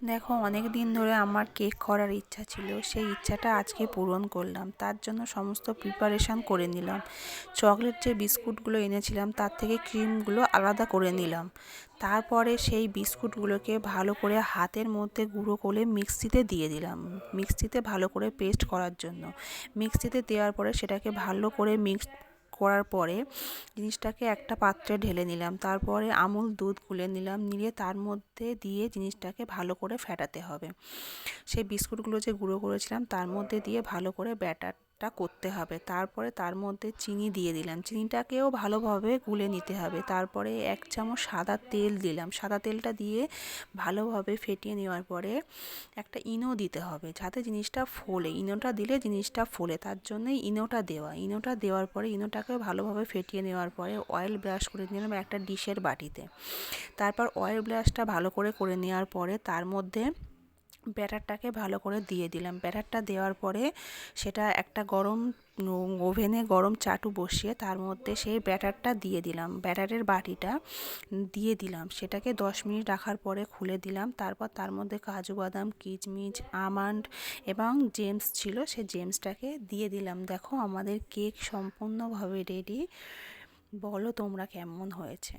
দেখো, অনেক দিন ধরে আমার কেক করার ইচ্ছা ছিল, সেই ইচ্ছাটা আজকে পূরণ করলাম। তার জন্য সমস্ত প্রিপারেশান করে নিলাম। চকলেট যে বিস্কুটগুলো এনেছিলাম তার থেকে ক্রিমগুলো আলাদা করে নিলাম। তারপরে সেই বিস্কুটগুলোকে ভালো করে হাতের মধ্যে গুঁড়ো করে মিক্সিতে দিয়ে দিলাম, মিক্সিতে ভালো করে পেস্ট করার জন্য। মিক্সিতে দেওয়ার পরে সেটাকে ভালো করে মিক্স করার পরে জিনিসটাকে একটা পাত্রে ঢেলে নিলাম। তারপরে আমুল দুধ গুলে নিলাম, নিয়ে তার মধ্যে দিয়ে জিনিসটাকে ভালো করে ফেটাতে হবে। সেই বিস্কুটগুলো যে গুঁড়ো করেছিলাম তার মধ্যে দিয়ে ভালো করে ব্যাটারটা করতে হবে। তারপরে তার মধ্যে চিনি দিয়ে দিলাম, চিনিটাকেও ভালোভাবে গুলে নিতে হবে। তারপরে 1 চামচ সাদা তেল দিলাম, সাদা তেলটা দিয়ে ভালোভাবে ফেটিয়ে নেওয়ার পরে একটা ইনো দিতে হবে যাতে জিনিসটা ফোলে। ইনোটা দিলে জিনিসটা ফোলে, তার জন্যই ইনোটা দেওয়া। ইনোটা দেওয়ার পরে ইনোটাকে ভালোভাবে ফেটিয়ে নেওয়ার পরে অয়েল ব্রাশ করে নিলাম একটা ডিশের বাটিতে। তারপর অয়েল ব্রাশটা ভালো করে করে নেওয়ার পরে তার মধ্যে ব্যাটারটাকে ভালো করে দিয়ে দিলাম। ব্যাটারটা দেওয়ার পরে সেটা একটা গরম ওভেনে গরম চাটু বসিয়ে তার মধ্যে সেই ব্যাটারটা দিয়ে দিলাম, ব্যাটারের বাটিটা দিয়ে দিলাম। সেটাকে 10 মিনিট রাখার পরে খুলে দিলাম। তারপর তার মধ্যে কাজু বাদাম, কিশমিশ, আমন্ড এবং জেমস ছিল, সেই জেমসটাকে দিয়ে দিলাম। দেখো, আমাদের কেক সম্পূর্ণভাবে রেডি। বলো তোমরা কেমন হয়েছে।